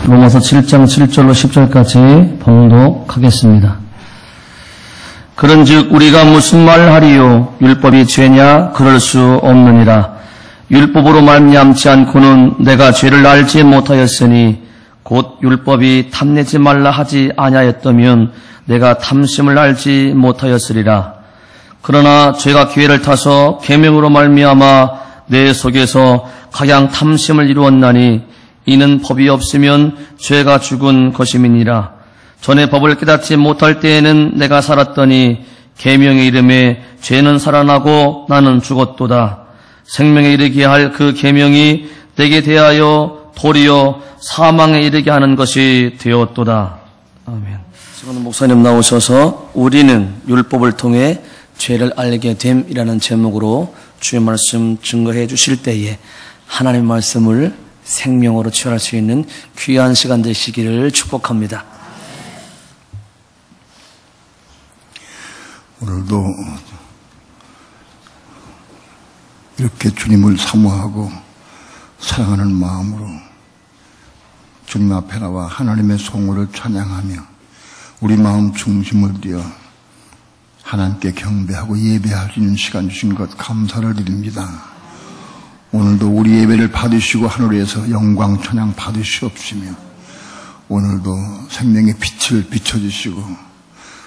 로마서 7장 7절로 10절까지 봉독하겠습니다. 그런즉 우리가 무슨 말을 하리요? 율법이 죄냐? 그럴 수 없느니라. 율법으로 말미암지 않고는 내가 죄를 알지 못하였으니 곧 율법이 탐내지 말라 하지 아니하였다면 내가 탐심을 알지 못하였으리라. 그러나 죄가 기회를 타서 계명으로 말미암아 내 속에서 각양 탐심을 이루었나니 이는 법이 없으면 죄가 죽은 것임이니라. 전에 법을 깨닫지 못할 때에는 내가 살았더니 계명의 이름에 죄는 살아나고 나는 죽었도다. 생명에 이르게 할 그 계명이 내게 대하여 도리어 사망에 이르게 하는 것이 되었도다. 아멘. 지금 목사님 나오셔서 우리는 율법을 통해 죄를 알게 됨이라는 제목으로 주의 말씀 증거해 주실 때에 하나님의 말씀을 생명으로 취할 수 있는 귀한 시간 되시기를 축복합니다. 오늘도 이렇게 주님을 사모하고 사랑하는 마음으로 주님 앞에 나와 하나님의 성호를 찬양하며 우리 마음 중심을 띄어 하나님께 경배하고 예배할 수 있는 시간 주신 것 감사를 드립니다. 오늘도 우리 예배를 받으시고 하늘에서 영광 찬양 받으시옵시며 오늘도 생명의 빛을 비춰주시고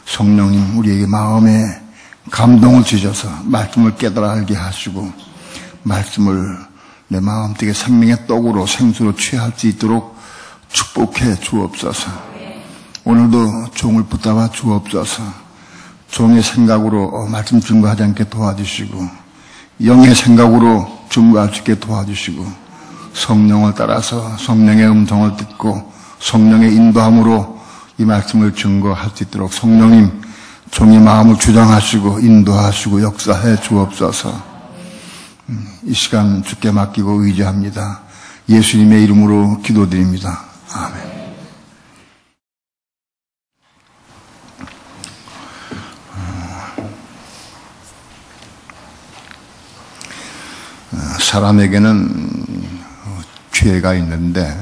성령님 우리에게 마음에 감동을 주셔서 말씀을 깨달아 알게 하시고 말씀을 내 마음속에 생명의 떡으로 생수로 취할 수 있도록 축복해 주옵소서. 오늘도 종을 붙잡아 주옵소서. 종의 생각으로 말씀 증거하지 않게 도와주시고 영의 생각으로 증거할 수 있게 도와주시고 성령을 따라서 성령의 음성을 듣고 성령의 인도함으로 이 말씀을 증거할 수 있도록 성령님 종의 마음을 주장하시고 인도하시고 역사해 주옵소서. 이 시간 주께 맡기고 의지합니다. 예수님의 이름으로 기도드립니다. 아멘. 사람에게는 죄가 있는데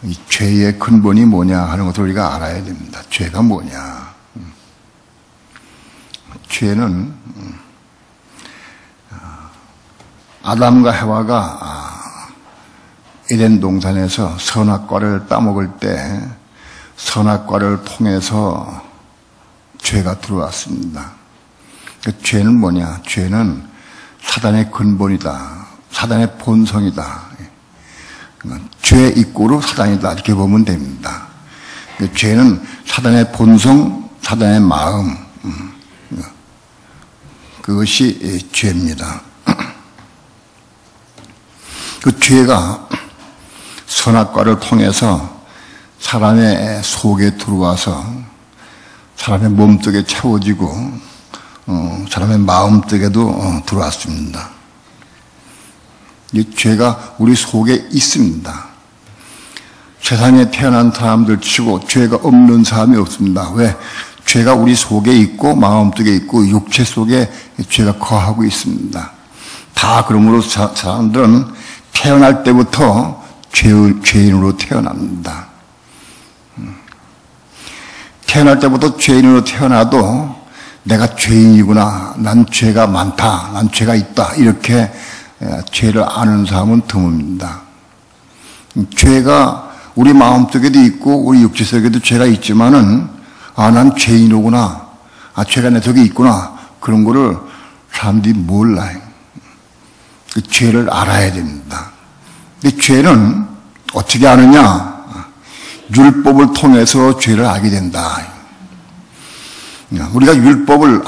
이 죄의 근본이 뭐냐 하는 것을 우리가 알아야 됩니다. 죄가 뭐냐. 죄는 아담과 해와가 에덴 동산에서 선악과를 따먹을 때 선악과를 통해서 죄가 들어왔습니다. 그 죄는 뭐냐? 죄는 사단의 근본이다. 사단의 본성이다. 죄 이꼬르 사단이다. 이렇게 보면 됩니다. 죄는 사단의 본성, 사단의 마음, 그것이 죄입니다. 그 죄가 선악과를 통해서 사람의 속에 들어와서 사람의 몸속에 채워지고 사람의 마음속에도 들어왔습니다. 이 죄가 우리 속에 있습니다. 세상에 태어난 사람들 치고 죄가 없는 사람이 없습니다. 왜? 죄가 우리 속에 있고 마음속에 있고 육체 속에 죄가 거하고 있습니다. 다 그러므로 사람들은 태어날 때부터 죄인으로 태어납니다. 태어날 때부터 죄인으로 태어나도 내가 죄인이구나, 난 죄가 많다, 난 죄가 있다, 이렇게 죄를 아는 사람은 드뭅니다. 죄가 우리 마음속에도 있고 우리 육체 속에도 죄가 있지만은 난 죄인이구나, 죄가 내 속에 있구나, 그런 거를 사람들이 몰라요. 그 죄를 알아야 됩니다. 근데 죄는 어떻게 아느냐? 율법을 통해서 죄를 알게 된다. 우리가 율법을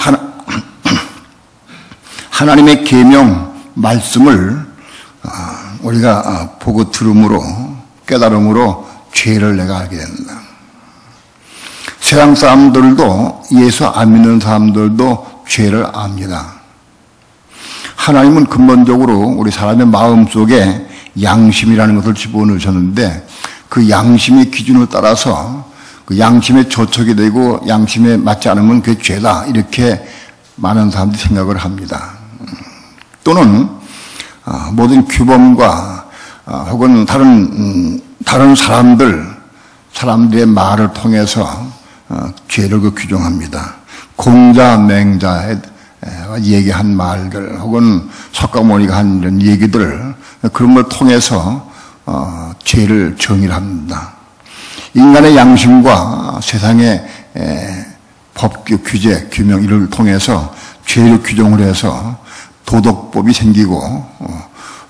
하나님의 계명 말씀을 우리가 보고 들음으로 깨달음으로 죄를 내가 알게 된다. 세상 사람들도 예수 안 믿는 사람들도 죄를 압니다. 하나님은 근본적으로 우리 사람의 마음속에 양심이라는 것을 집어넣으셨는데 그 양심의 기준을 따라서 그 양심에 저촉이 되고 양심에 맞지 않으면 그게 죄다, 이렇게 많은 사람들이 생각을 합니다. 또는 모든 규범과 혹은 다른 다른 사람들의 말을 통해서 죄를 규정합니다. 공자, 맹자의 얘기한 말들 혹은 석가모니가 한 이런 얘기들, 그런 걸 통해서 죄를 정의를 합니다. 인간의 양심과 세상의 법규, 규제, 규명 이를 통해서 죄를 규정을 해서 도덕법이 생기고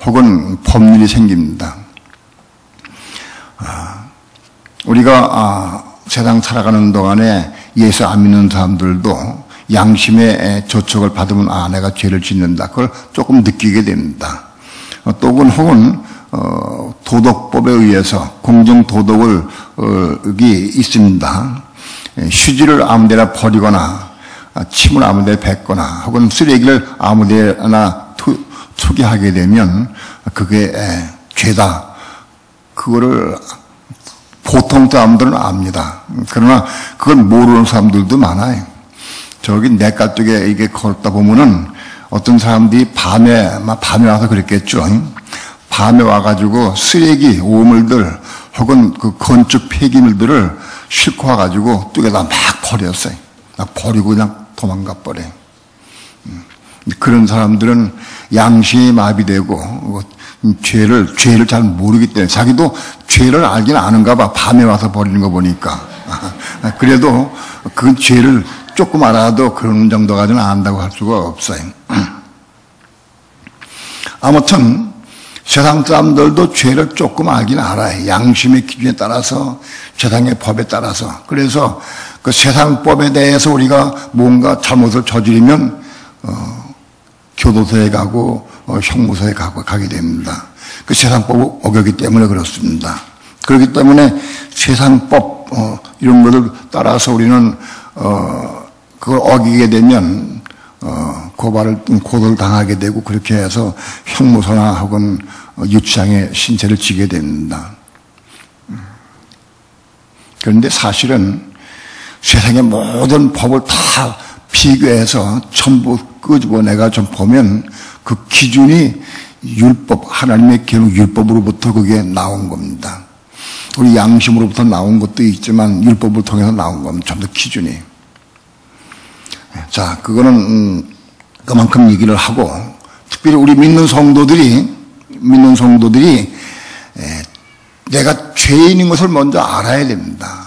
혹은 법률이 생깁니다. 우리가 세상 살아가는 동안에 예수 안 믿는 사람들도 양심의 저촉을 받으면 내가 죄를 짓는다. 그걸 조금 느끼게 됩니다. 혹은 도덕법에 의해서 공정도덕이 있습니다. 휴지를 아무데나 버리거나 침을 아무데나 뱉거나 혹은 쓰레기를 아무데나 투기하게 되면 그게 죄다. 그거를 보통 사람들은 압니다. 그러나 그걸 모르는 사람들도 많아요. 저기 냇가 쪽에 이게 걸었다 보면은 어떤 사람들이 밤에 와서 그랬겠죠. 밤에 와가지고 쓰레기, 오물들 혹은 그 건축 폐기물들을 싣고 와가지고 뚝에다 막 버렸어요. 막 버리고 그냥 도망가 버려요. 그런 사람들은 양심이 마비되고 죄를 잘 모르기 때문에 자기도 죄를 알긴 아는가 봐. 밤에 와서 버리는 거 보니까. 그래도 그 죄를 조금 알아도 그런 정도까지는 안다고 할 수가 없어요. 아무튼 세상 사람들도 죄를 조금 알긴 알아요. 양심의 기준에 따라서, 세상의 법에 따라서. 그래서 그 세상 법에 대해서 우리가 뭔가 잘못을 저지르면 교도소에 가고 형무소에 가게 됩니다. 그 세상법을 어겼기 때문에 그렇습니다. 그렇기 때문에 세상법 이런 것을 따라서 우리는 그걸 어기게 되면 고소를 당하게 되고 그렇게 해서 형무소나 혹은 유치장에 신세를 지게 됩니다. 그런데 사실은 세상의 모든 법을 다 비교해서 전부 끄집어내가 좀 보면 그 기준이 율법, 하나님의 계명 율법으로부터 그게 나온 겁니다. 우리 양심으로부터 나온 것도 있지만 율법을 통해서 나온 겁니다. 전부 기준이. 자, 그거는 그만큼 얘기를 하고, 특별히 우리 믿는 성도들이 내가 죄인인 것을 먼저 알아야 됩니다.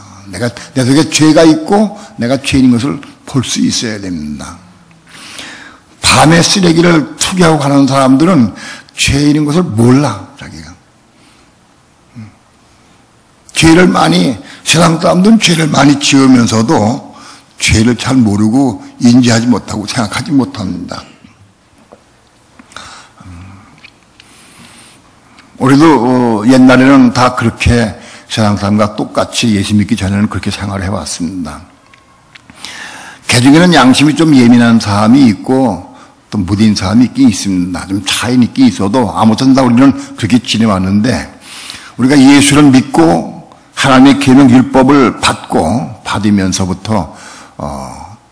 내 속에 죄가 있고 내가 죄인인 것을 볼 수 있어야 됩니다. 밤에 쓰레기를 투기하고 가는 사람들은 죄인인 것을 몰라, 자기가. 세상 사람들은 죄를 많이 지으면서도 죄를 잘 모르고 인지하지 못하고 생각하지 못합니다. 우리도 옛날에는 다 그렇게 세상 사람과 똑같이 예수 믿기 전에는 그렇게 생활을 해왔습니다. 개중에는 양심이 좀 예민한 사람이 있고 또 무딘 사람이 있긴 있습니다. 좀 차이는 있긴 있어도 아무튼 다 우리는 그렇게 지내왔는데, 우리가 예수를 믿고 하나님의 계명 율법을 받으면서부터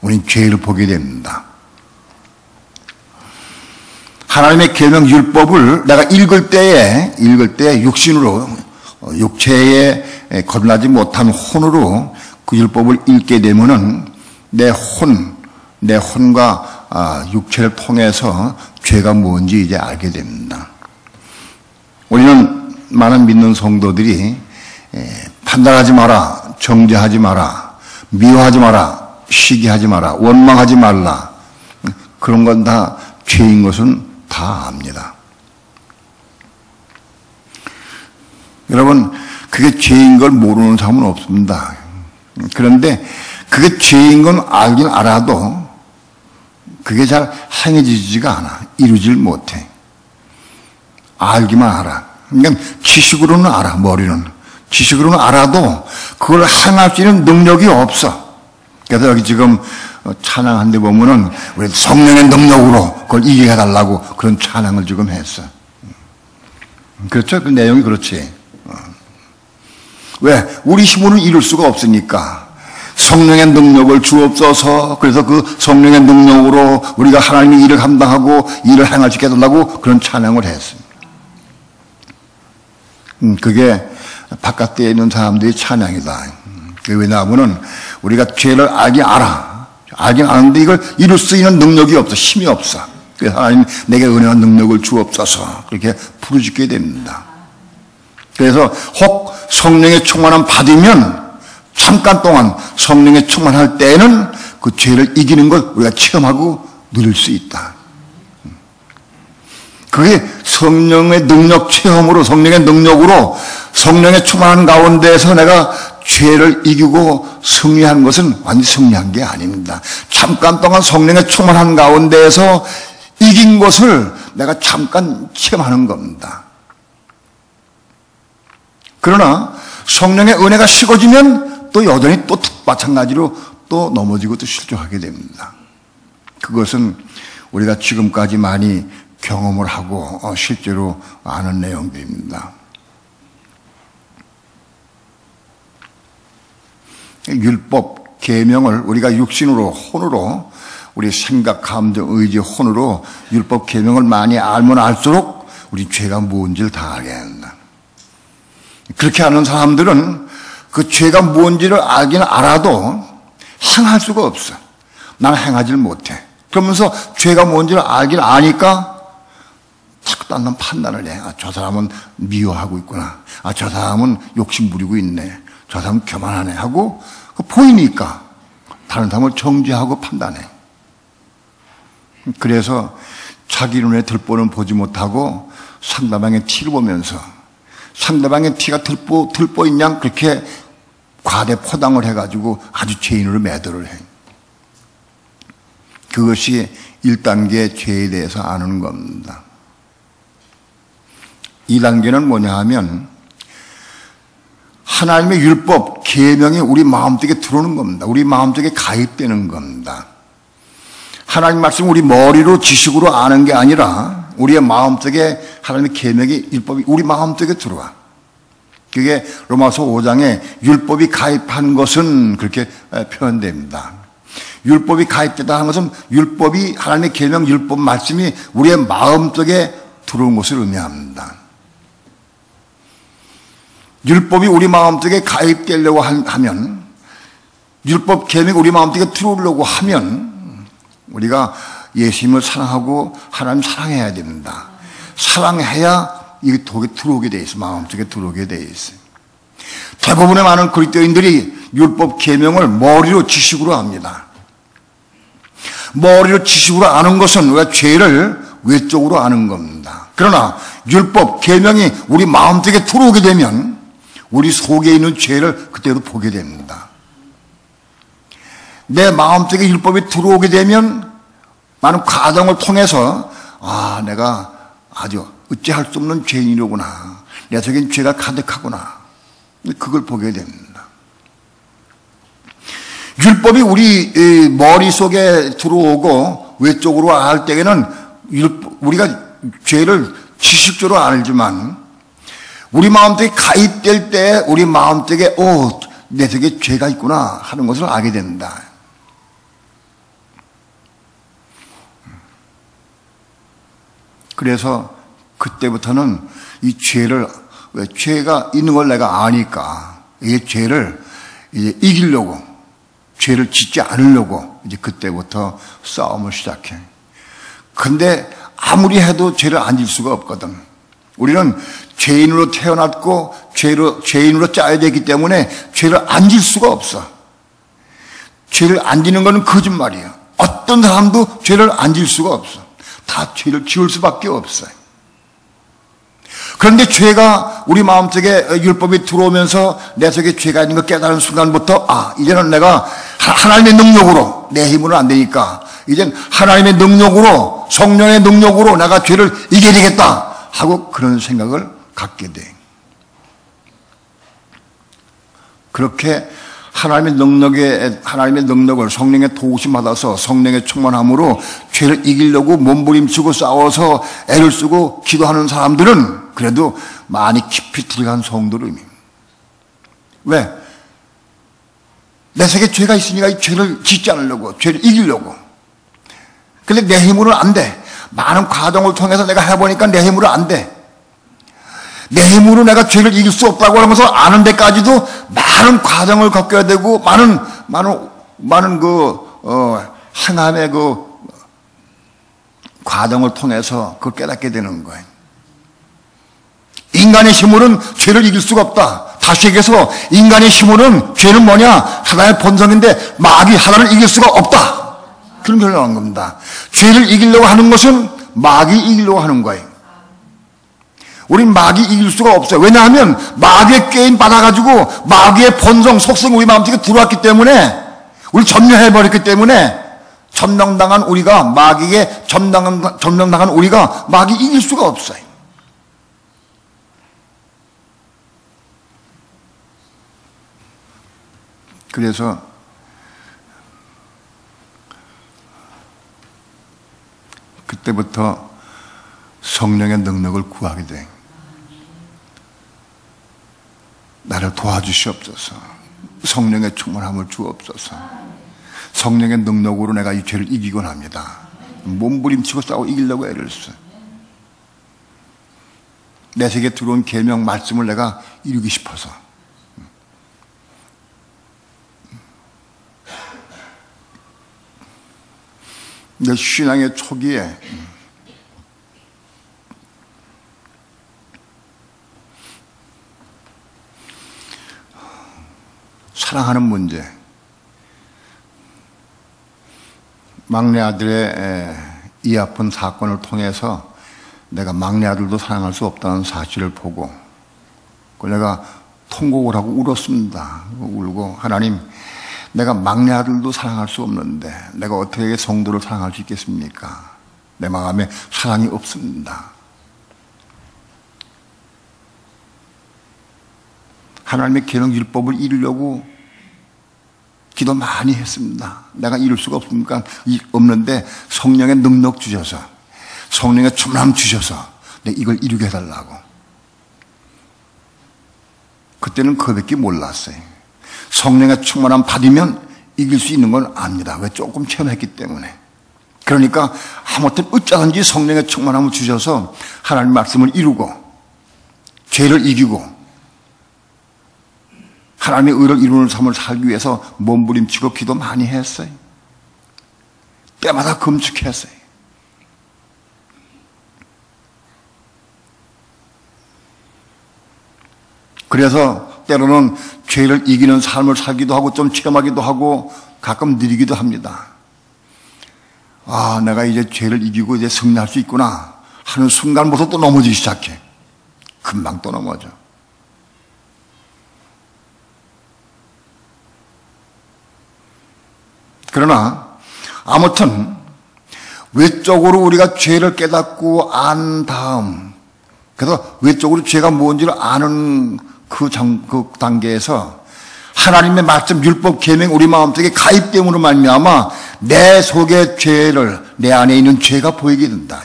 우리는 죄를 보게 됩니다. 하나님의 계명 율법을 내가 읽을 때에 육신으로, 육체에 거듭나지 못한 혼으로 그 율법을 읽게 되면은 내 혼과 육체를 통해서 죄가 뭔지 이제 알게 됩니다. 우리는 많은 믿는 성도들이 판단하지 마라, 정죄하지 마라, 미워하지 마라, 시기하지 마라, 원망하지 말라, 그런 건 다 죄인 것은 다 압니다. 여러분, 그게 죄인 걸 모르는 사람은 없습니다. 그런데 그게 죄인 건 알긴 알아도 그게 잘 행해지지가 않아. 이루질 못해. 알기만 알아. 그러니까 지식으로는 알아, 머리는. 지식으로는 알아도 그걸 행할 수 있는 능력이 없어. 그래서 여기 지금 찬양한 데 보면은 우리 성령의 능력으로 그걸 이기게 해달라고 그런 찬양을 지금 했어. 그렇죠? 그 내용이 그렇지. 왜? 우리 힘으로는 이룰 수가 없으니까. 성령의 능력을 주옵소서. 그래서 그 성령의 능력으로 우리가 하나님의 일을 감당하고 일을 행할 수 있게 해달라고 그런 찬양을 했습니다. 그게 바깥에 있는 사람들의 찬양이다. 왜냐하면 우리가 죄를 알긴 알아. 알긴 아는데 이걸 이룰 수 있는 능력이 없어. 힘이 없어. 그래서 하나님 내게 은혜와 능력을 주옵소서 그렇게 부르짖게 됩니다. 그래서 혹 성령의 충만함 받으면 잠깐 동안 성령의 충만할 때에는 그 죄를 이기는 걸 우리가 체험하고 누릴 수 있다. 그게 성령의 능력 체험으로, 성령의 능력으로, 성령의 충만한 가운데에서 내가 죄를 이기고 승리한 것은 완전히 승리한 게 아닙니다. 잠깐 동안 성령의 충만한 가운데에서 이긴 것을 내가 잠깐 체험하는 겁니다. 그러나 성령의 은혜가 식어지면 또 여전히 또 마찬가지로 또 넘어지고 또 실족하게 됩니다. 그것은 우리가 지금까지 많이 경험을 하고 실제로 아는 내용들입니다. 율법, 계명을 우리가 육신으로, 혼으로, 우리 생각, 감정, 의지, 혼으로 율법, 계명을 많이 알면 알수록 우리 죄가 뭔지를 다 알게 된다. 그렇게 하는 사람들은 그 죄가 뭔지를 알긴 알아도 행할 수가 없어. 나는 행하지를 못해. 그러면서 죄가 뭔지를 알긴 아니까 자꾸 딴 판단을 해. 아, 저 사람은 미워하고 있구나. 아, 저 사람은 욕심 부리고 있네. 저 사람은 교만하네 하고 보이니까 다른 사람을 정죄하고 판단해. 그래서 자기 눈에 들보는 보지 못하고 상대방의 티를 보면서 상대방의 티가 들보인 양 그렇게 과대 포장을 해가지고 아주 죄인으로 매도를 해. 그것이 1단계 죄에 대해서 아는 겁니다. 2단계는 뭐냐 하면 하나님의 율법, 계명이 우리 마음속에 들어오는 겁니다. 우리 마음속에 가입되는 겁니다. 하나님 말씀 우리 머리로 지식으로 아는 게 아니라 우리의 마음속에 하나님의 계명이, 율법이 우리 마음속에 들어와. 그게 로마서 5장에 율법이 가입한 것은 그렇게 표현됩니다. 율법이 가입되다 하는 것은 율법이, 하나님의 계명, 율법 말씀이 우리의 마음속에 들어온 것을 의미합니다. 율법이 우리 마음속에 가입되려고 하면, 율법 계명이 우리 마음속에 들어오려고 하면 우리가 예수님을 사랑하고 하나님 사랑해야 됩니다. 사랑해야 이게 독에 들어오게 돼 있어. 마음속에 들어오게 돼 있어요. 대부분의 많은 그리스도인들이 율법 계명을 머리로 지식으로 압니다. 머리로 지식으로 아는 것은 우리가 죄를 외적으로 아는 겁니다. 그러나 율법 계명이 우리 마음속에 들어오게 되면 우리 속에 있는 죄를 그때도 보게 됩니다. 내 마음속에 율법이 들어오게 되면 많은 과정을 통해서 아, 내가 아주 어찌할 수 없는 죄인이로구나. 내 속엔 죄가 가득하구나. 그걸 보게 됩니다. 율법이 우리 머릿속에 들어오고 외적으로 알 때에는 우리가 죄를 지식적으로 알지만 우리 마음속에 가입될 때 우리 마음속에 내 속에 죄가 있구나 하는 것을 알게 됩니다. 그래서 그때부터는 이 죄를, 왜 죄가 있는 걸 내가 아니까 이 죄를 이제 이기려고, 죄를 짓지 않으려고 이제 그때부터 싸움을 시작해. 근데 아무리 해도 죄를 안 질 수가 없거든. 우리는 죄인으로 태어났고 죄인으로 짜야 되기 때문에 죄를 안 질 수가 없어. 죄를 안 지는 건 거짓말이야. 어떤 사람도 죄를 안 질 수가 없어. 다 죄를 지을 수밖에 없어요. 그런데 죄가 우리 마음속에 율법이 들어오면서 내 속에 죄가 있는 걸 깨달은 순간부터 이제는 내가 하나님의 능력으로, 내 힘으로는 안 되니까 이젠 하나님의 능력으로, 성령의 능력으로 내가 죄를 이겨야 되겠다 하고 그런 생각을 갖게 돼. 그렇게 하나님의 능력을 성령의 도우심 받아서 성령의 충만함으로 죄를 이기려고 몸부림치고 싸워서 애를 쓰고 기도하는 사람들은 그래도 많이 깊이 들어간 성도입니다. 왜? 내 속에 죄가 있으니까 이 죄를 짓지 않으려고, 죄를 이기려고. 근데 내 힘으로는 안 돼. 많은 과정을 통해서 내가 해보니까 내 힘으로 안 돼. 내 힘으로 내가 죄를 이길 수 없다고 하면서 아는 데까지도 많은 과정을 겪어야 되고 많은 행함의 과정을 통해서 그걸 깨닫게 되는 거예요. 인간의 힘으로는 죄를 이길 수가 없다. 다시 얘기해서 인간의 힘으로는 죄는 뭐냐? 하나의 본성인데 마귀 하나를 이길 수가 없다. 그런 결론한 겁니다. 죄를 이기려고 하는 것은 마귀 이기려고 하는 거예요. 우린 마귀 이길 수가 없어요. 왜냐하면 마귀의 게임 받아가지고 마귀의 본성, 속성 우리 마음속에 들어왔기 때문에 우리 점령해버렸기 때문에 점령당한 우리가 마귀에 점령당한 우리가 마귀 이길 수가 없어요. 그래서 그때부터 성령의 능력을 구하게 돼. 나를 도와주시옵소서. 성령의 충만함을 주옵소서. 성령의 능력으로 내가 이 죄를 이기곤 합니다. 몸부림치고 싸우고 이기려고 애를 써. 내 속에 들어온 계명 말씀을 내가 이루기 싶어서. 내 신앙의 초기에 사랑하는 문제, 막내 아들의 이 아픈 사건을 통해서 내가 막내 아들도 사랑할 수 없다는 사실을 보고 내가 통곡을 하고 울었습니다. 울고 하나님, 내가 막내 아들도 사랑할 수 없는데 내가 어떻게 성도를 사랑할 수 있겠습니까? 내 마음에 사랑이 없습니다. 하나님의 계명 율법을 이루려고 기도 많이 했습니다. 내가 이룰 수가 없는데 성령의 능력 주셔서, 성령의 충만함 주셔서 내가 이걸 이루게 해달라고. 그때는 그밖에 몰랐어요. 성령의 충만함 받으면 이길 수 있는 걸 압니다. 왜? 조금 체험했기 때문에. 그러니까 아무튼 어쩌든지 성령의 충만함을 주셔서 하나님 말씀을 이루고 죄를 이기고 하나님의 의를 이루는 삶을 살기 위해서 몸부림치고 기도 많이 했어요. 때마다 금축했어요. 그래서 때로는 죄를 이기는 삶을 살기도 하고 좀 체험하기도 하고 가끔 느리기도 합니다. 아, 내가 이제 죄를 이기고 이제 승리할 수 있구나 하는 순간부터 또 넘어지기 시작해. 금방 또 넘어져. 그러나 아무튼 외적으로 우리가 죄를 깨닫고 안 다음, 그래서 외적으로 죄가 뭔지를 아는 그 단계에서 하나님의 말씀, 율법, 계명 우리 마음속에 가입됨으로 말미암아 내 속의 죄를, 내 안에 있는 죄가 보이게 된다.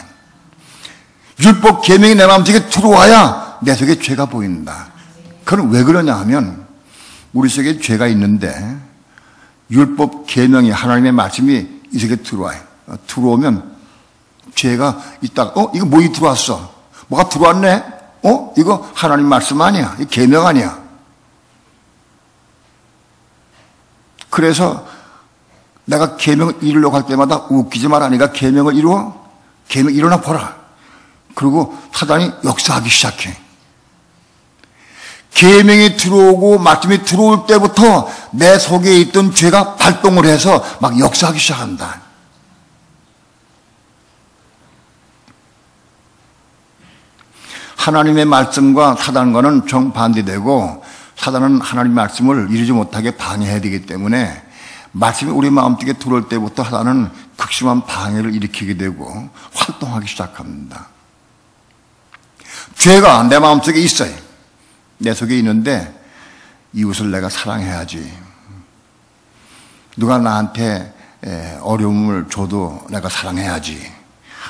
율법, 계명이 내 마음속에 들어와야 내 속에 죄가 보인다. 그건 왜 그러냐 하면 우리 속에 죄가 있는데 율법, 계명이 하나님의 말씀이 이 속에 들어와요. 들어오면 죄가 있다가 이거 뭐이 들어왔어? 뭐가 들어왔네? 이거 하나님 말씀 아니야. 이거 계명 아니야. 그래서 내가 계명을 이루려고 할 때마다 웃기지 마라. 네가 계명을 이루어? 계명 일어나 보라. 그리고 사단이 역사하기 시작해. 계명이 들어오고 말씀이 들어올 때부터 내 속에 있던 죄가 발동을 해서 막 역사하기 시작한다. 하나님의 말씀과 사단과는 정반대되고 사단은 하나님의 말씀을 이루지 못하게 방해해야 되기 때문에 말씀이 우리 마음속에 들어올 때부터 사단은 극심한 방해를 일으키게 되고 활동하기 시작합니다. 죄가 내 마음속에 있어요. 내 속에 있는데 이웃을 내가 사랑해야지. 누가 나한테 어려움을 줘도 내가 사랑해야지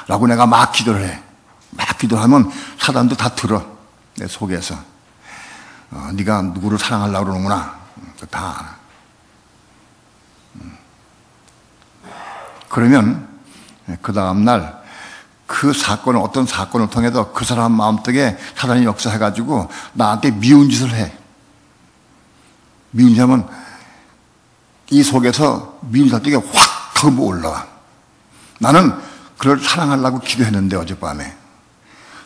라고 내가 막 기도를 해. 막 기도하면 사단도 다 들어. 내 속에서 네가 누구를 사랑하려고 그러는구나. 다 알아. 그러면 그 다음날 그 사건을, 어떤 사건을 통해서 그 사람 마음속에 사단이 역사해가지고 나한테 미운 짓을 해. 미운 짓 하면 이 속에서 미운 짓 속에 확 하고 올라와. 나는 그를 사랑하려고 기도했는데, 어젯밤에.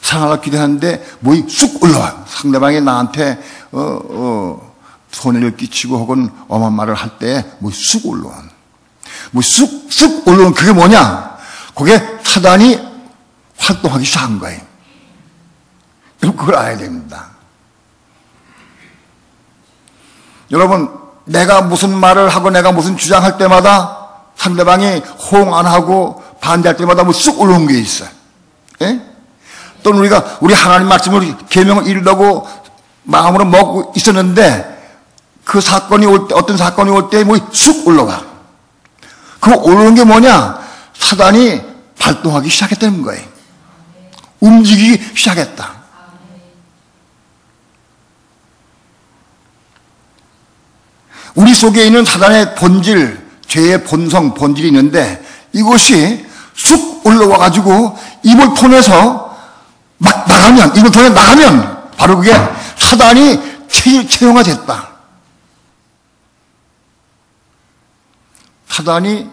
사랑하려고 기도했는데, 뭐이 쑥 올라와. 상대방이 나한테, 손해를 끼치고 혹은 엄한 말을 할 때, 뭐 쑥 올라와. 뭐 쑥 올라오는 그게 뭐냐? 그게 사단이 활동하기 시작한 거예요. 여러분, 그걸 알아야 됩니다. 여러분, 내가 무슨 말을 하고 내가 무슨 주장할 때마다 상대방이 호응 안 하고 반대할 때마다 뭐 쑥 올라온 게 있어요. 예? 또는 우리 하나님 말씀을 계명을 이루려고 마음으로 먹고 있었는데 그 사건이 올 때, 어떤 사건이 올 때 뭐 쑥 올라가. 그 올라오는 게 뭐냐? 사단이 발동하기 시작했다는 거예요. 움직이기 시작했다. 우리 속에 있는 사단의 본질, 죄의 본성, 본질이 있는데 이것이 쑥 올라와가지고 입을 통해서 막 나가면, 입을 통해 나가면 바로 그게 사단이 채용화됐다. 사단이,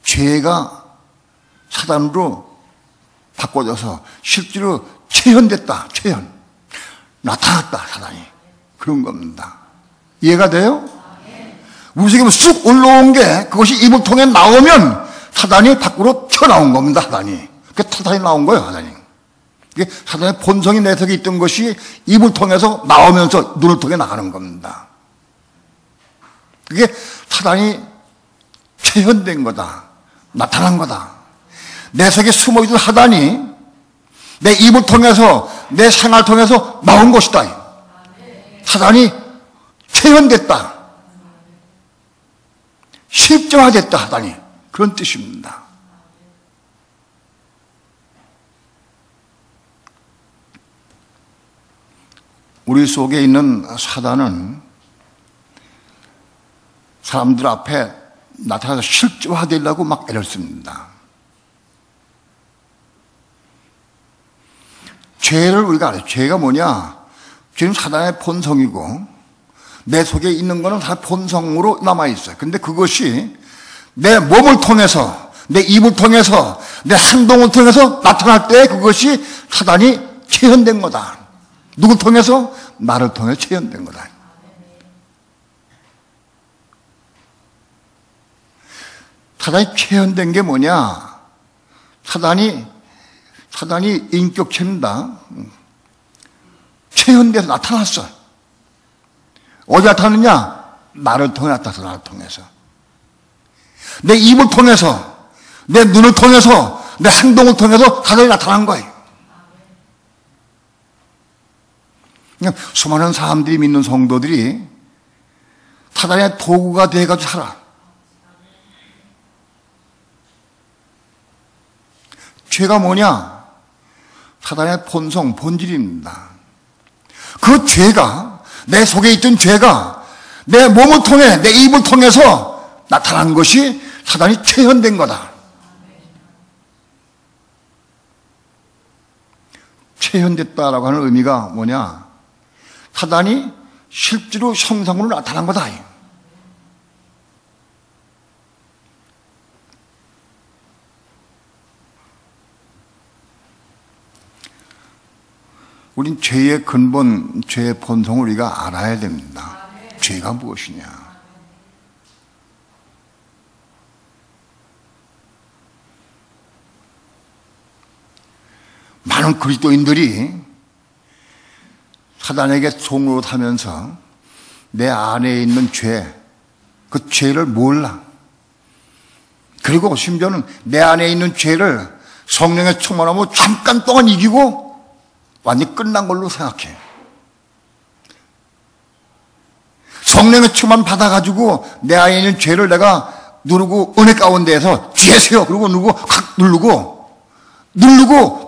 죄가 사단으로 바꿔져서 실제로 체현됐다. 체현. 나타났다. 사단이. 그런 겁니다. 이해가 돼요? 우리 속에 쑥 올라온 게 그것이 입을 통해 나오면 사단이 밖으로 튀어나온 겁니다. 사단이. 그게 사단이 나온 거예요. 사단이. 이게 사단의 본성이 내 속에 있던 것이 입을 통해서 나오면서 눈을 통해 나가는 겁니다. 그게 사단이 체현된 거다. 나타난 거다. 내 속에 숨어있던 사단이 내 입을 통해서, 내 생활을 통해서 나온 것이다. 사단이 체현됐다. 실제화됐다. 사단이. 그런 뜻입니다. 우리 속에 있는 사단은 사람들 앞에 나타나서 실제화되려고 막 애를 씁니다. 죄를 우리가 알아요. 죄가 뭐냐? 죄는 사단의 본성이고 내 속에 있는 거는 다 본성으로 남아있어요. 근데 그것이 내 몸을 통해서, 내 입을 통해서, 내 행동을 통해서 나타날 때 그것이 사단이 체현된 거다. 누굴 통해서? 나를 통해 체현된 거다. 사단이 체현된 게 뭐냐? 사단이 인격체입니다. 체현돼서 나타났어. 어디 나타났느냐? 나를 통해 나타났어. 나를 통해서. 내 입을 통해서, 내 눈을 통해서, 내 행동을 통해서 사단이 나타난 거예요. 그냥 수많은 사람들이 믿는 성도들이 사단의 도구가 돼가지고 살아. 죄가 뭐냐? 사단의 본성, 본질입니다. 그 죄가, 내 속에 있던 죄가 내 몸을 통해, 내 입을 통해서 나타난 것이 사단이 체현된 거다. 체현됐다라고 하는 의미가 뭐냐? 사단이 실제로 형상으로 나타난 거다. 우린 죄의 근본, 죄의 본성을 우리가 알아야 됩니다. 죄가 무엇이냐? 많은 그리스도인들이 사단에게 송로하면서 내 안에 있는 죄, 그 죄를 몰라. 그리고 심지어는 내 안에 있는 죄를 성령의 충만함으로 잠깐 동안 이기고 완전히 끝난 걸로 생각해. 성령의 충만 받아가지고 내 안에 있는 죄를 내가 누르고 은혜 가운데에서 죄세요. 그리고 누르고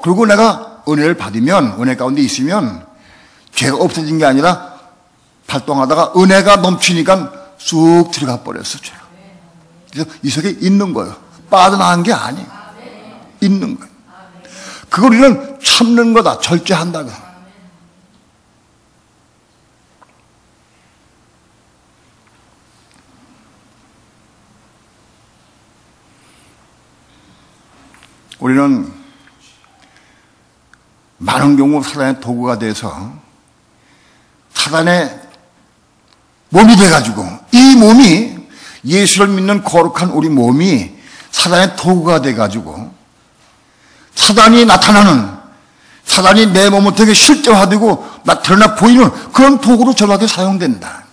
그리고 내가 은혜를 받으면, 은혜 가운데 있으면 죄가 없어진 게 아니라 활동하다가 은혜가 넘치니까 쑥 들어가 버렸어. 죄가. 그래서 이 속에 있는 거예요. 빠져나간 게 아니에요. 있는 거예요. 그걸 우리는 참는 거다. 절제한다고. 우리는 많은 경우 사단의 도구가 돼서 사단의 몸이 돼가지고 이 몸이 예수를 믿는 거룩한 우리 몸이 사단의 도구가 돼가지고 사단이 나타나는 사단이 내 몸을 되게 실제화되고 드러나 보이는 그런 도구로 저렇게 사용된다.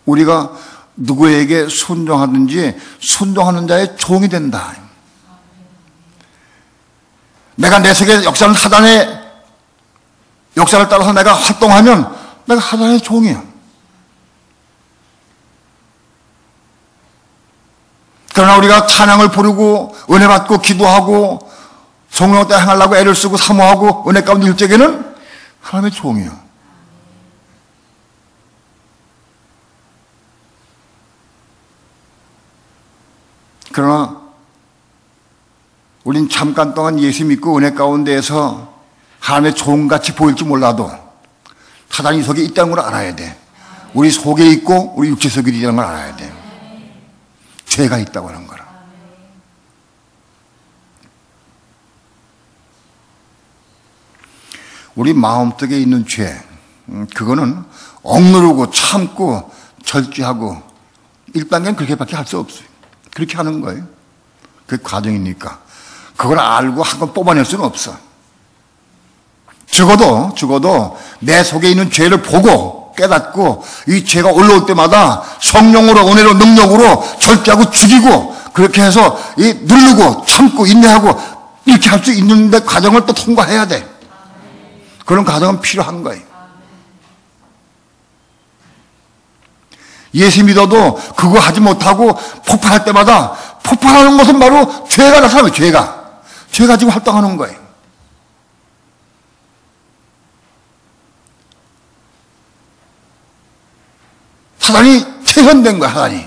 우리가 누구에게 순종하든지 순종하는 자의 종이 된다. 내가 내 속에 역사는 사단의 역사를 따라서 내가 활동하면 내가 사단의 종이야. 그러나 우리가 찬양을 부르고 은혜 받고 기도하고 성령 때 행하려고 애를 쓰고 사모하고 은혜 가운데 일 적에는 하나님의 종이야. 그러나 우린 잠깐 동안 예수 믿고 은혜 가운데에서 하나님의 종같이 보일지 몰라도 사단이 속에 있다는 걸 알아야 돼. 우리 속에 있고 우리 육체 속에 있다는 걸 알아야 돼. 죄가 있다고 하는 거라. 우리 마음속에 있는 죄, 그거는 억누르고 참고 절제하고 일반적으로 그렇게밖에 할 수 없어요. 그렇게 하는 거예요. 그게 과정이니까. 그걸 알고 한번 뽑아낼 수는 없어. 적어도 내 속에 있는 죄를 보고 깨닫고 이 죄가 올라올 때마다 성령으로 은혜로 능력으로 절제하고 죽이고 그렇게 해서 이 누르고 참고 인내하고 이렇게 할 수 있는데 과정을 또 통과해야 돼. 그런 과정은 필요한 거예요. 예수 믿어도 그거 하지 못하고 폭발할 때마다 폭발하는 것은 바로 죄가 나타나요. 죄가 지금 활동하는 거예요. 사단이 태현된 거야. 사단이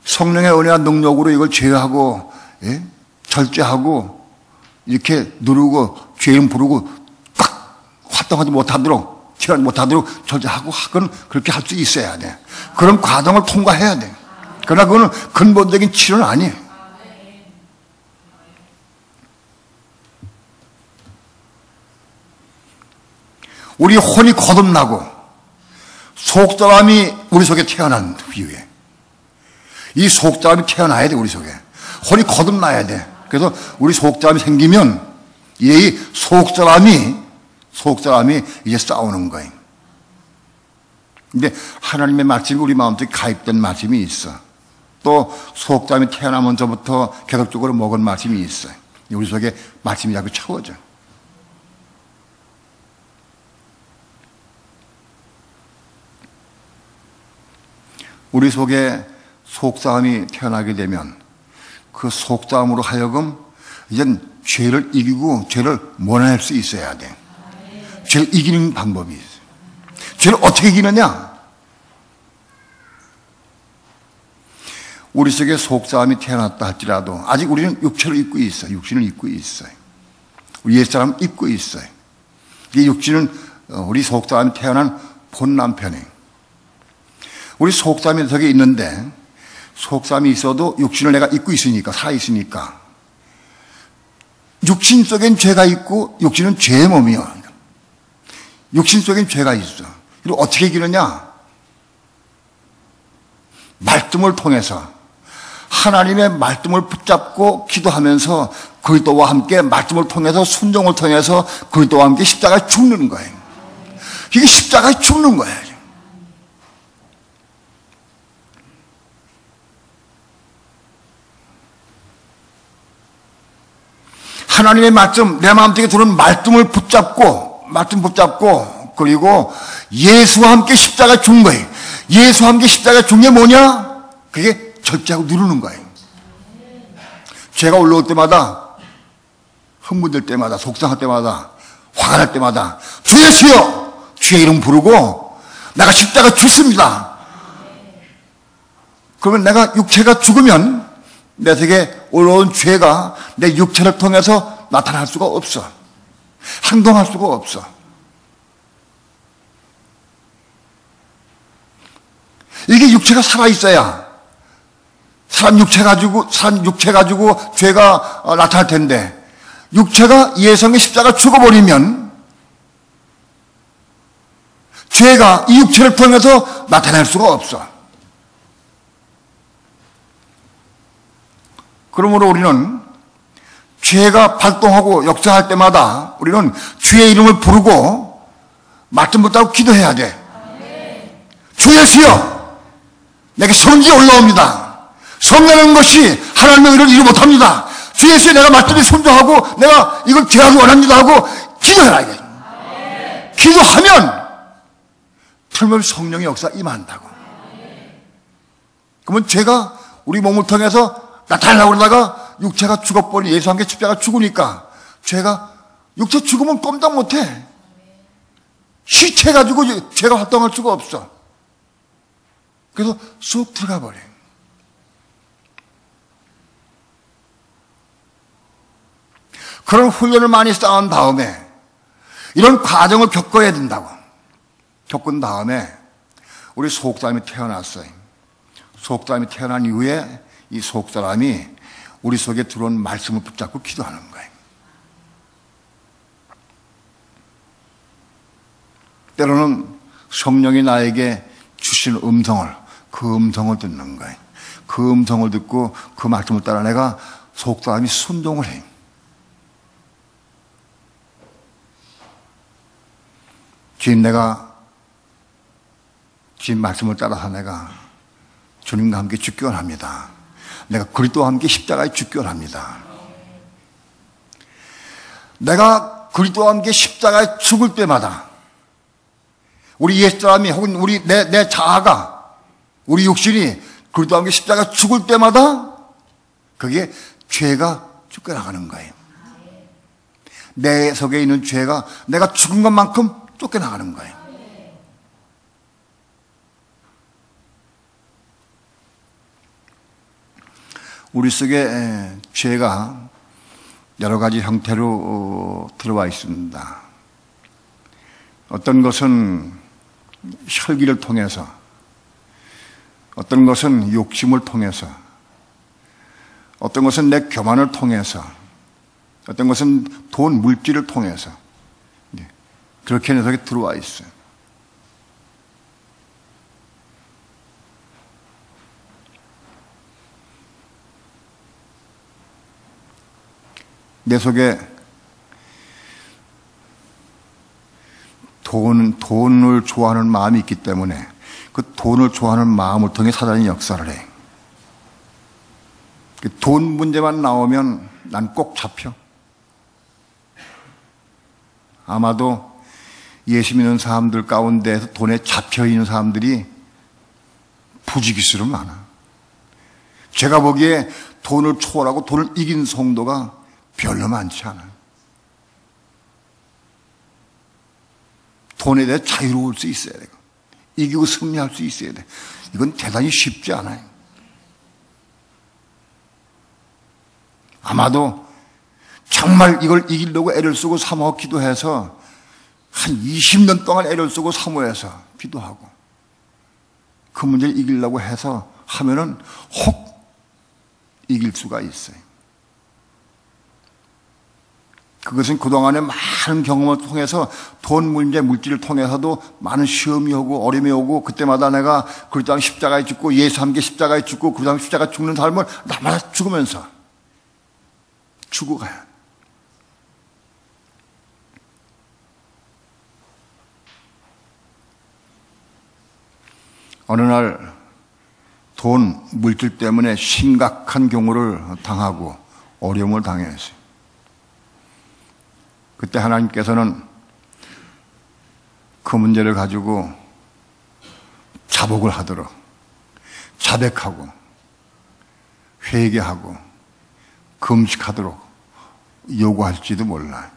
성령의 은혜와 능력으로 이걸 제어하고 절제하고 이렇게 누르고 죄 이름 부르고 딱 활동하지 못하도록 제어하지 못하도록 절제하고 그건 그렇게 할 수 있어야 돼. 그런 과정을 통과해야 돼. 그러나 그거는 근본적인 치료는 아니에요. 우리 혼이 거듭나고 속사람이 우리 속에 태어난 이후에 이 속사람이 태어나야 돼. 우리 속에 혼이 거듭나야 돼. 그래서 우리 속사람이 생기면 이 속사람이 이제 싸우는 거예요. 근데 하나님의 말씀이 우리 마음속에 가입된 말씀이 있어. 또 속사람이 태어나면서부터 계속적으로 먹은 말씀이 있어요. 우리 속에 말씀이 자꾸 채워져. 우리 속에 속사함이 태어나게 되면 그 속사함으로 하여금 이젠 죄를 이기고 죄를 몰아낼 수 있어야 돼. 죄를 이기는 방법이 있어요. 죄를 어떻게 이기느냐? 우리 속에 속사함이 태어났다 할지라도 아직 우리는 육체를 입고 있어요. 육신을 입고 있어요. 우리 옛사람 입고 있어요. 이 육신은 우리 속사함이 태어난 본 남편이에요. 우리 속사함이 속에 있는데 속사함이 있어도 육신을 내가 입고 있으니까 살아있으니까 육신 속엔 죄가 있고 육신은 죄의 몸이요. 육신 속엔 죄가 있어. 이걸 어떻게 이기느냐? 말씀을 통해서 하나님의 말씀을 붙잡고 기도하면서 그리스도와 함께 말씀을 통해서 순종을 통해서 그리스도와 함께 십자가에 죽는 거예요. 이게 십자가에 죽는 거예요. 하나님의 말씀, 내 마음속에 들어오는 말씀 붙잡고 그리고 예수와 함께 십자가에 죽는 거예요. 예수와 함께 십자가에 죽는 게 뭐냐? 그게 절제하고 누르는 거예요. 죄가 올라올 때마다, 흥분될 때마다, 속상할 때마다, 화가 날 때마다 주여 주여! 주의 이름 부르고 내가 십자가 죽습니다. 그러면 내가 육체가 죽으면 내 속에 올라온 죄가 내 육체를 통해서 나타날 수가 없어. 행동할 수가 없어. 이게 육체가 살아있어야 사람 육체 가지고 죄가 나타날 텐데, 육체가 예수의 십자가 죽어버리면 죄가 이 육체를 통해서 나타날 수가 없어. 그러므로 우리는 죄가 발동하고 역사할 때마다 우리는 주의 이름을 부르고 말씀 못하고 기도해야 돼. 주 예수여, 내게 성지 올라옵니다. 성내는 것이 하나님의 의를 이루 못합니다. 주 예수여, 내가 말씀에 순종하고 내가 이걸 죄하기 원합니다 하고 기도해라 이게. 기도하면 틀림없이 성령의 역사 임한다고. 그러면 죄가 우리 몸을 통해서 나타나려고 그러다가 육체가 죽어버린 예수 함께 십자가 죽으니까 죄가, 육체 죽으면 꼼짝 못해. 시체 가지고 죄가 활동할 수가 없어. 그래서 쑥 들어가 버려. 그런 훈련을 많이 쌓은 다음에 이런 과정을 겪어야 된다고. 겪은 다음에 우리 속사람이 태어났어요. 속사람이 태어난 이후에 이 속사람이 우리 속에 들어온 말씀을 붙잡고 기도하는 거예요. 때로는 성령이 나에게 주신 음성을, 그 음성을 듣는 거예요. 그 음성을 듣고 그 말씀을 따라 내가 속사람이 순종을 해요. 주님 말씀을 따라서 내가 주님과 함께 죽기 원합니다. 내가 그리스도와 함께 십자가에 죽기 원합니다. 내가 그리스도와 함께 십자가에 죽을 때마다 우리 옛사람이 혹은 우리 내 자아가, 우리 육신이 그리스도와 함께 십자가에 죽을 때마다 그게 죄가 쫓겨나가는 거예요. 내 속에 있는 죄가 내가 죽은 것만큼 쫓겨나가는 거예요. 우리 속에 죄가 여러 가지 형태로 들어와 있습니다. 어떤 것은 혈기를 통해서, 어떤 것은 욕심을 통해서, 어떤 것은 내 교만을 통해서, 어떤 것은 돈, 물질을 통해서 그렇게 내 속에 들어와 있어요. 내 속에 돈을 좋아하는 마음이 있기 때문에 그 돈을 좋아하는 마음을 통해 사단이 역사를 해. 돈 문제만 나오면 난 꼭 잡혀. 아마도 예수 믿는 사람들 가운데에서 돈에 잡혀 있는 사람들이 부지기수로 많아. 제가 보기에 돈을 초월하고 돈을 이긴 성도가 별로 많지 않아요. 돈에 대해 자유로울 수 있어야 되고 이기고 승리할 수 있어야 돼. 이건 대단히 쉽지 않아요. 아마도 정말 이걸 이기려고 애를 쓰고 사모하고 기도해서 한 20년 동안 애를 쓰고 사모해서 기도하고 그 문제를 이기려고 해서 하면은 혹 이길 수가 있어요. 그것은 그동안의 많은 경험을 통해서 돈 문제, 물질을 통해서도 많은 시험이 오고 어려움이 오고 그때마다 내가 그리스도 십자가에 죽고 예수 함께 십자가에 죽고 그리스도 십자가에 죽는 삶을 날마다 죽으면서 죽어가요. 어느 날 돈, 물질 때문에 심각한 경우를 당하고 어려움을 당했어요. 그때 하나님께서는 그 문제를 가지고 자복을 하도록 자백하고 회개하고 금식하도록 요구할지도 몰라요.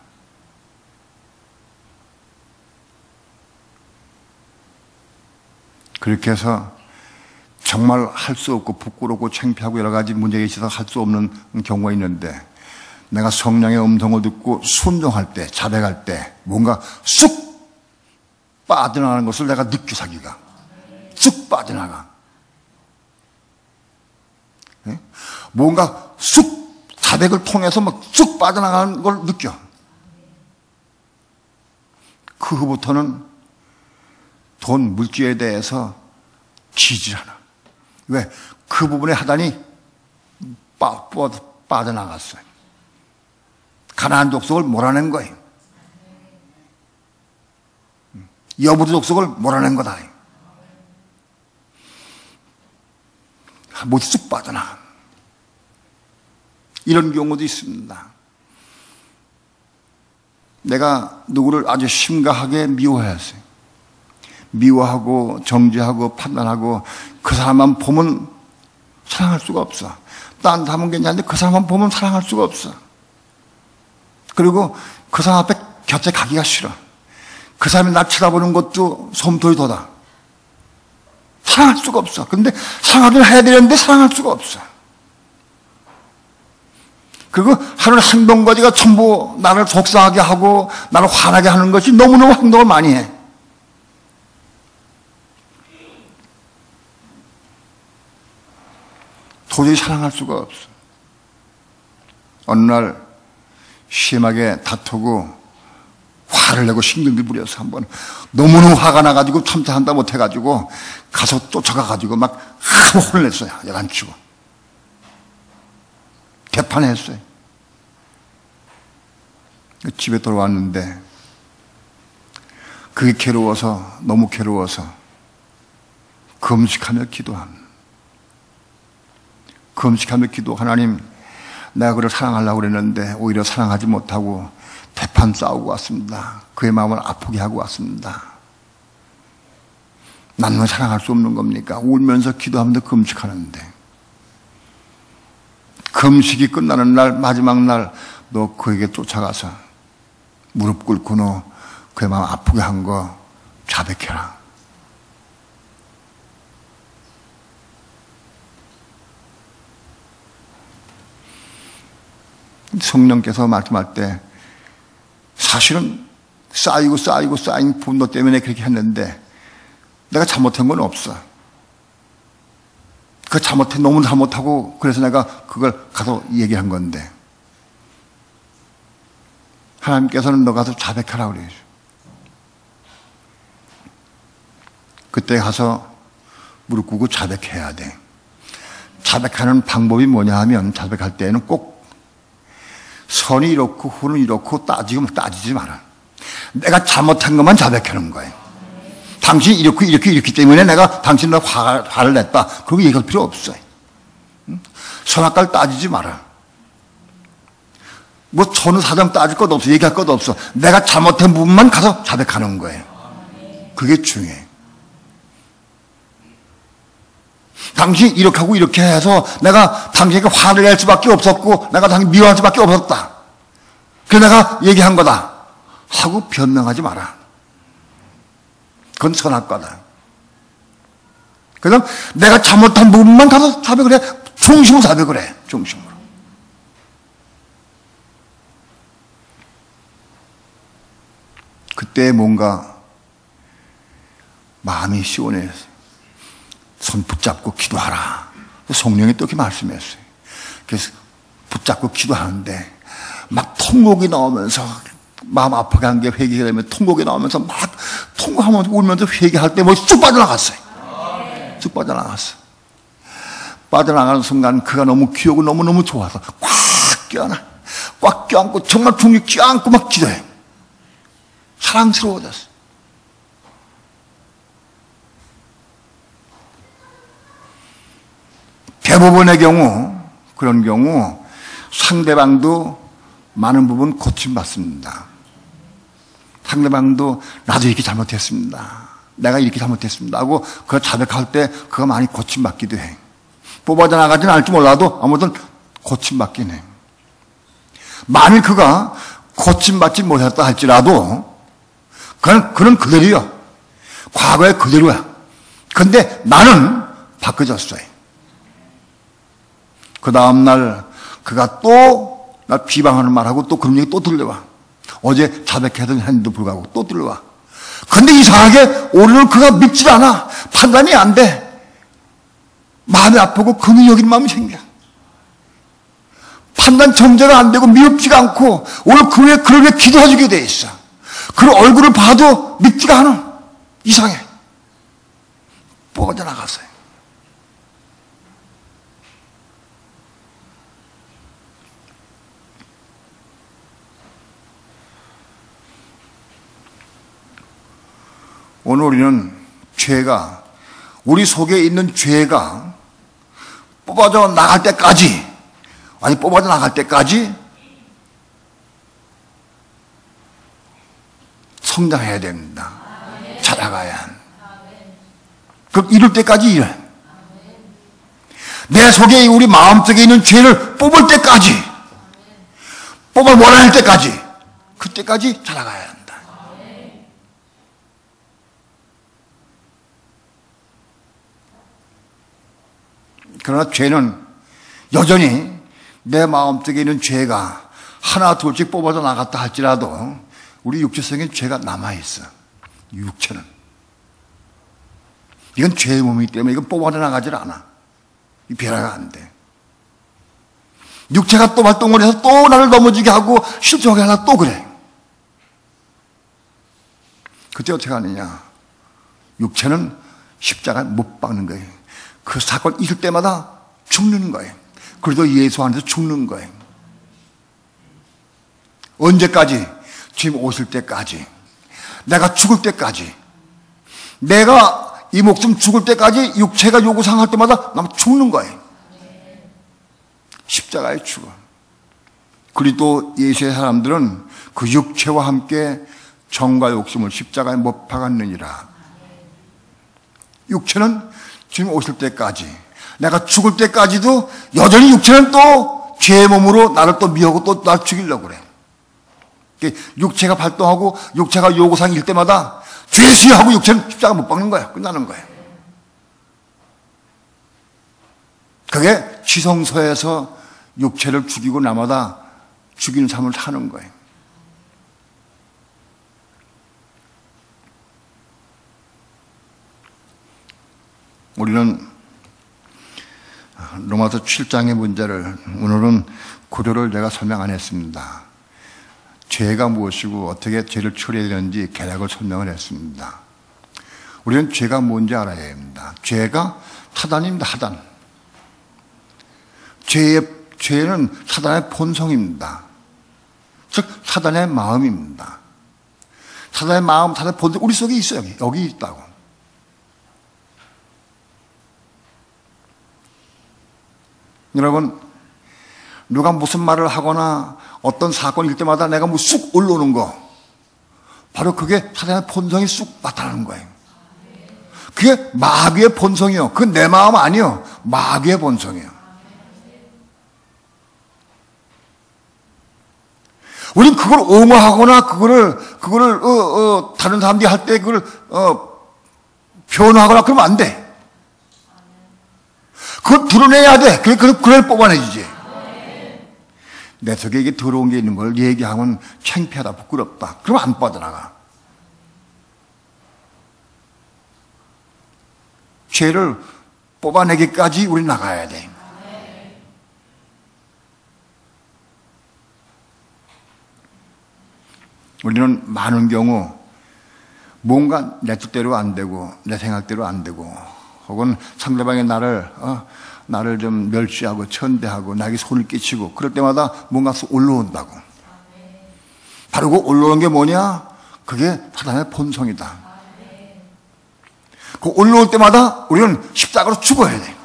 그렇게 해서 정말 할 수 없고 부끄럽고 창피하고 여러 가지 문제가 있어서 할 수 없는 경우가 있는데 내가 성령의 음성을 듣고 순종할 때, 자백할 때 뭔가 쑥 빠져나가는 것을 내가 느껴 자기가 쑥 빠져나가. 네? 뭔가 쑥 자백을 통해서 막 쑥 빠져나가는 걸 느껴. 그 후부터는 돈, 물질에 대해서 지질 않아. 왜? 그 부분에 하단이 빠져나갔어요. 가나안 족속을 몰아낸 거예요. 여부르 족속을 몰아낸 거다. 못이 쑥 빠져나가. 이런 경우도 있습니다. 내가 누구를 아주 심각하게 미워했어요. 미워하고 정죄하고 판단하고 그 사람만 보면 사랑할 수가 없어. 딴 사람은 괜찮은데 그 사람만 보면 사랑할 수가 없어. 그리고 그 사람 앞에 곁에 가기가 싫어. 그 사람이 나 쳐다보는 것도 솜털이 돋아. 사랑할 수가 없어. 그런데 사랑을 해야 되는데 사랑할 수가 없어. 그리고 하는 행동거지가 전부 나를 속상하게 하고 나를 화나게 하는 것이 너무너무 행동을 많이 해. 도저히 사랑할 수가 없어. 어느 날 심하게 다투고 화를 내고 신경질 부려서 한번 너무너무 화가 나가지고 참다 못해가지고 가서 쫓아가가지고 막 혼을 냈어요. 야단치고 개판했어요. 집에 돌아왔는데 그게 괴로워서, 너무 괴로워서 금식하며 기도합니다. 금식하며 기도, 하나님, 내가 그를 사랑하려고 그랬는데 오히려 사랑하지 못하고 대판 싸우고 왔습니다. 그의 마음을 아프게 하고 왔습니다. 나는 왜 사랑할 수 없는 겁니까? 울면서 기도하면서 금식하는데 금식이 끝나는 날, 마지막 날 너 그에게 쫓아가서 무릎 꿇고 너 그의 마음 아프게 한 거 자백해라. 성령께서 말씀할 때 사실은 쌓인 분노 때문에 그렇게 했는데 내가 잘못한 건 없어. 너무 잘못하고 그래서 내가 그걸 가서 얘기한 건데 하나님께서는 너 가서 자백하라고 그래요. 그때 가서 무릎 꿇고 자백해야 돼. 자백하는 방법이 뭐냐 하면 자백할 때에는 꼭 선이 이렇고 후는 이렇고 따지지 마라. 내가 잘못한 것만 자백하는 거예요. 당신이 이렇기 때문에 내가 당신을 화를 냈다. 그러고 얘기할 필요 없어요. 선악과를 따지지 마라. 뭐 전후 사정 따질 것도 없어. 얘기할 것도 없어. 내가 잘못한 부분만 가서 자백하는 거예요. 그게 중요해. 당신이 이렇게 하고 이렇게 해서 내가 당신에게 화를 낼 수밖에 없었고 내가 당신 미워할 수밖에 없었다. 그래서 내가 얘기한 거다 하고 변명하지 마라. 그건 선악과다. 그래서 내가 잘못한 부분만 가서 자백을 해. 중심으로 자백을 해. 중심으로. 그때 뭔가 마음이 시원해졌어요. 손 붙잡고 기도하라. 성령이 또 이렇게 말씀했어요. 그래서 붙잡고 기도하는데 막 통곡이 나오면서 마음 아프게 한 게 회개가 되면 통곡이 나오면서 막 통곡하면서 울면서 회개할 때 뭐 쑥 빠져나갔어요. 쑥 빠져나갔어. 빠져나가는 순간 그가 너무 귀여고 너무너무 좋아서 꽉 껴안고 정말 중히 껴안고 막 기도해. 사랑스러워졌어. 대부분의 경우, 그런 경우 상대방도 많은 부분 고침받습니다. 상대방도 나도 이렇게 잘못했습니다. 내가 이렇게 잘못했습니다 하고 그걸 자백할 때 그가 많이 고침받기도 해. 뽑아져 나가지는 않을지 몰라도 아무튼 고침받긴 해. 만일 그가 고침받지 못했다 할지라도 그는 그대로야. 과거에 그대로야. 근데 나는 바꿔졌어요. 그 다음날 그가 또 날 비방하는 말하고 또 그런 얘기 또 들려와. 어제 자백했던 했는데도 불구하고 또 들려와. 근데 이상하게 오늘 그가 믿질 않아. 판단이 안 돼. 마음이 아프고 금이 여긴 마음이 생겨. 판단 정제가 안 되고 미흡지가 않고 오늘 그를 왜 기도해주게 돼 있어. 그 얼굴을 봐도 믿지가 않아. 이상해. 뻗어나갔어요. 오늘 우리는 죄가, 우리 속에 있는 죄가 뽑아져 나갈 때까지, 뽑아져 나갈 때까지 성장해야 됩니다. 자라가야 한. 그럼 이룰 때까지 이래. 내 속에 우리 마음속에 있는 죄를 뽑을 때까지, 뽑아 몰아낼 때까지, 그때까지 자라가야 한다. 그러나 죄는 여전히 내 마음속에 있는 죄가 하나 둘씩 뽑아서 나갔다 할지라도 우리 육체성인 죄가 남아있어. 육체는. 이건 죄의 몸이기 때문에 이건 뽑아서 나가질 않아. 이 변화가 안 돼. 육체가 또 발동을 해서 또 나를 넘어지게 하고 실족하게 하나 또 그래. 그때 어떻게 하느냐. 육체는 십자가에 못 박는 거예요. 그 사건 있을 때마다 죽는 거예요. 그래도 예수 안에서 죽는 거예요. 언제까지? 주님 오실 때까지. 내가 죽을 때까지. 내가 이 목숨 죽을 때까지 육체가 요구사항할 때마다 나는 죽는 거예요. 십자가에 죽어. 그리고 예수의 사람들은 그 육체와 함께 정과 욕심을 십자가에 못 박았느니라. 육체는 주님 오실 때까지, 내가 죽을 때까지도 여전히 육체는 또 죄의 몸으로 나를 또 미하고 또 날 죽이려고 그래. 육체가 발동하고 육체가 요구사항일 때마다 죄수여 하고 육체는 십자가 못 박는 거야. 끝나는 거야. 그게 지성소에서 육체를 죽이고 나마다 죽이는 삶을 사는 거예요. 우리는 로마서 7장의 문제를, 오늘은 구조를 내가 설명 안 했습니다. 죄가 무엇이고 어떻게 죄를 처리해야 되는지 개략을 설명을 했습니다. 우리는 죄가 뭔지 알아야 합니다. 죄가 사단입니다. 사단. 죄는 사단의 본성입니다. 즉 사단의 마음입니다. 사단의 마음, 사단의 본성, 우리 속에 있어요. 여기 있다고. 여러분, 누가 무슨 말을 하거나 어떤 사건일 때마다 내가 뭐 쑥 올라오는 거, 바로 그게 사단의 본성이 쑥 나타나는 거예요. 그게 마귀의 본성이요. 그건 내 마음 아니요. 마귀의 본성이에요. 우린 그걸 옹호하거나 그거를 다른 사람들이 할 때 그걸 변호하거나 그러면 안 돼. 그걸 드러내야 돼. 그걸 뽑아내주지. 내 속에 이게 더러운 게 있는 걸 얘기하면 창피하다, 부끄럽다. 그러면 안 빠져나가. 죄를 뽑아내기까지 우리 나가야 돼. 우리는 많은 경우 뭔가 내 뜻대로 안 되고 내 생각대로 안 되고 혹은 상대방이 나를 좀 멸시하고 천대하고 나에게 손을 끼치고 그럴 때마다 뭔가 올라온다고. 바로 그 올라오는 게 뭐냐? 그게 사단의 본성이다. 그 올라올 때마다 우리는 십자가로 죽어야 돼.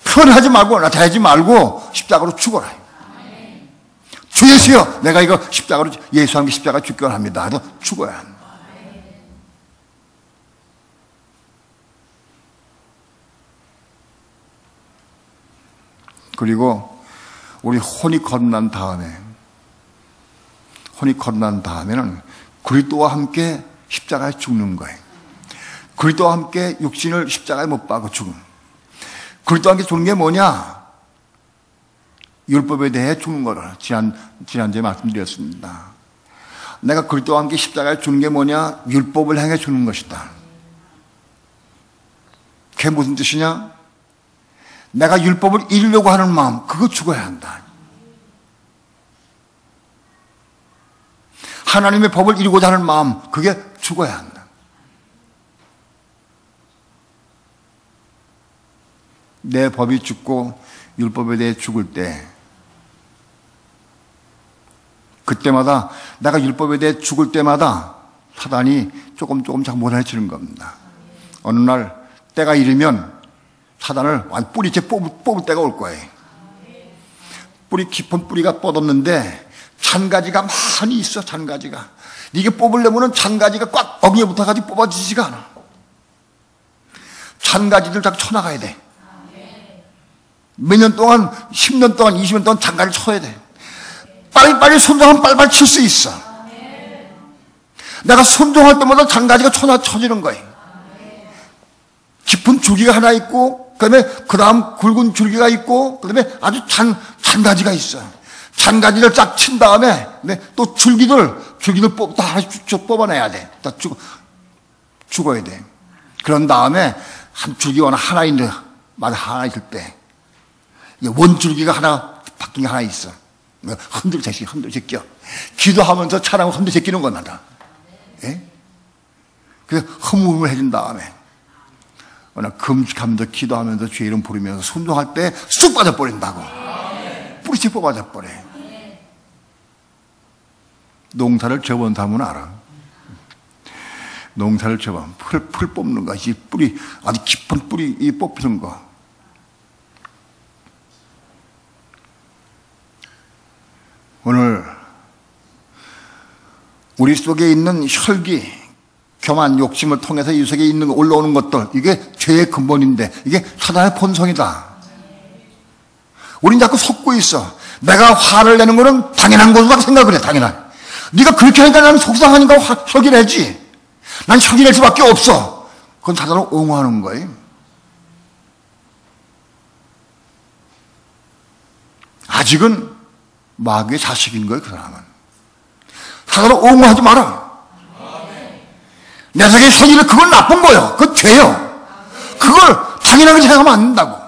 표현하지 말고 나타내지 말고 십자가로 죽어라. 주 예수여, 내가 이거 십자가로 예수 함께 십자가 죽게 합니다. 해도 죽어야 한다. 그리고 우리 혼이 거듭난 다음에는 그리스도와 함께 십자가에 죽는 거예요. 그리스도와 함께 육신을 십자가에 못 박아 죽음. 그리스도 함께 죽는 게 뭐냐? 율법에 대해 죽는 거를 지난주에 말씀드렸습니다. 내가 그리스도와 함께 십자가에 죽는 게 뭐냐? 율법을 향해 죽는 것이다. 그게 무슨 뜻이냐? 내가 율법을 이루려고 하는 마음, 그거 죽어야 한다. 하나님의 법을 이루고자 하는 마음, 그게 죽어야 한다. 내 법이 죽고 율법에 대해 죽을 때, 그때마다 내가 율법에 대해 죽을 때마다 사단이 조금 자꾸 몰아치는 겁니다. 어느 날 때가 이르면 사단을 뿌리째 뽑을 때가 올 거예요. 뿌리 깊은 뿌리가 뻗었는데 잔가지가 많이 있어. 잔가지가 이게 뽑으려면 잔가지가 꽉 엉덩이에 붙어가지고 뽑아지지가 않아. 잔가지들 자꾸 쳐나가야 돼. 몇 년 동안, 10년 동안, 20년 동안 잔가지를 쳐야 돼. 빨리빨리 순종하면 빨리빨리 칠 수 있어. 내가 순종할 때마다 잔가지가 쳐지는 거예요. 깊은 줄기가 하나 있고, 그 다음 굵은 줄기가 있고, 그 다음에 아주 잔가지가 있어. 잔가지를 쫙 친 다음에, 또 줄기들 다 하나씩 뽑아내야 돼. 다 죽어야 돼. 그런 다음에 한 줄기가 하나 있을 때, 원줄기가 바뀐 게 하나 있어. 흔들 제껴. 기도하면서 차라고 흔들 제끼는 겁니다. 예? 그래서 흐물흐물해진 다음에, 금식하면서 기도하면서 주의 이름 부르면서 순종할 때 쑥 빠져버린다고. 뿌리째 뽑아져버려. 농사를 접은 사람은 알아. 농사를 접어. 풀 뽑는 거. 이 뿌리, 아주 깊은 뿌리, 이 뽑히는 거. 오늘, 우리 속에 있는 혈기, 교만, 욕심을 통해서 이 속에 있는 올라오는 것들, 이게 죄의 근본인데, 이게 사단의 본성이다. 우린 자꾸 속고 있어. 내가 화를 내는 거는 당연한 거라고 생각을 해, 당연한. 네가 그렇게 하니까 나는 속상하니까 혈기 내지. 난 혈기 낼 수밖에 없어. 그건 사단을 옹호하는 거예요. 아직은 마귀의 자식인 거예요, 그 사람은. 사단을 옹호하지 마라. 내 속에 혈기를, 그건 나쁜 거예요. 그건 죄요. 그걸 당연하게 생각하면 안 된다고.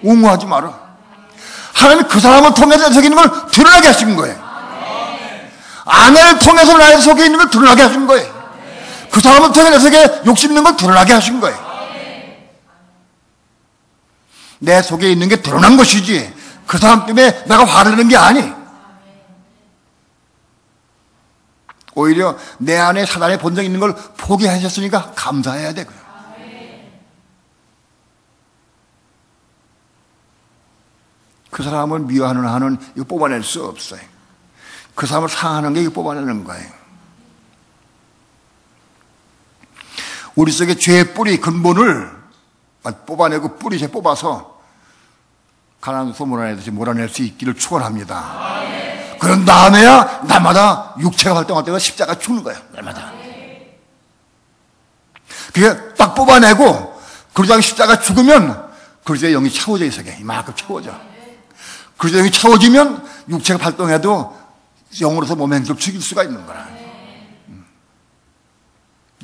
옹호하지 마라. 하나님이 그 사람을 통해서 내 속에 있는 걸 드러나게 하신 거예요. 아내를 통해서 내 속에 있는 걸 드러나게 하신 거예요. 그 사람을 통해 내 속에 욕심 있는 걸 드러나게 하신 거예요. 내 속에 있는 게 드러난 것이지, 그 사람 때문에 내가 화를 내는 게 아니. 오히려 내 안에 사단의 본성이 있는 걸 포기하셨으니까 감사해야 되고요. 그 사람을 미워하는 한은 이거 뽑아낼 수 없어요. 그 사람을 사랑하는 게 이거 뽑아내는 거예요. 우리 속에 죄의 뿌리, 근본을 뽑아내고 뿌리째 뽑아서 가난해서 몰아낼 수 있기를 축원합니다. 그런 다음에야 날마다 육체가 활동할 때가 십자가 죽는 거예요. 날마다. 그게 딱 뽑아내고 그러다가 십자가 죽으면 그리스도의 영이 채워져 있어요. 이만큼 채워져. 그리스도의 영이 채워지면 육체가 활동해도 영으로서 몸의 행실을 죽일 수가 있는 거라.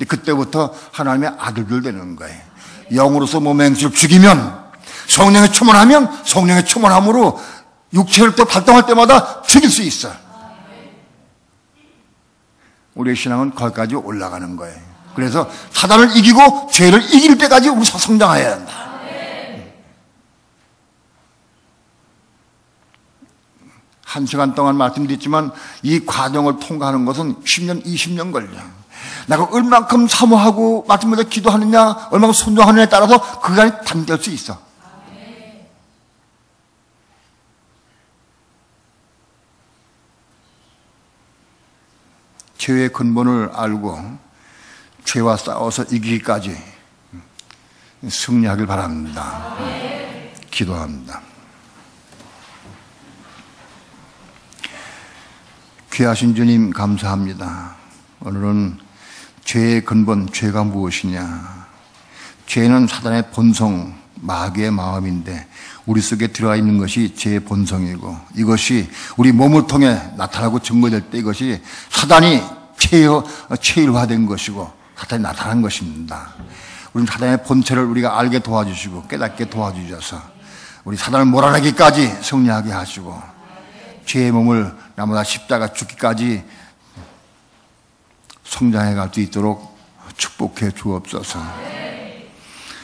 그때부터 하나님의 아들들 되는 거예요. 영으로서 몸의 행실을 죽이면, 성령의 충만하면 성령의 충만함으로 육체를 또 발동할 때마다 죽일 수 있어. 우리의 신앙은 거기까지 올라가는 거예요. 그래서 사단을 이기고 죄를 이길 때까지 우리 성장해야 한다. 한 시간 동안 말씀드렸지만 이 과정을 통과하는 것은 10년, 20년 걸려. 내가 얼만큼 사모하고 말씀드려 기도하느냐, 얼만큼 순종하느냐에 따라서 그 간이 단될 수 있어. 죄의 근본을 알고 죄와 싸워서 이기기까지 승리하길 바랍니다. 기도합니다. 귀하신 주님 감사합니다. 오늘은 죄의 근본, 죄가 무엇이냐. 죄는 사단의 본성, 마귀의 마음인데 우리 속에 들어와 있는 것이 제 본성이고 이것이 우리 몸을 통해 나타나고 증거될 때 이것이 사단이 체일화된 것이고 사단이 나타난 것입니다. 우리 사단의 본체를 우리가 알게 도와주시고 깨닫게 도와주셔서 우리 사단을 몰아내기까지 승리하게 하시고 죄의 몸을 나무나 십자가 죽기까지 성장해 갈 수 있도록 축복해 주옵소서.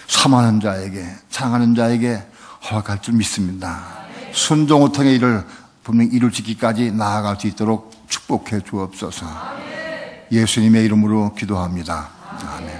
사모하는 자에게 사랑하는 자에게 허락할 줄 믿습니다. 순종을 통해 이를 분명히 이룰 지기까지 나아갈 수 있도록 축복해 주옵소서. 예수님의 이름으로 기도합니다. 아멘.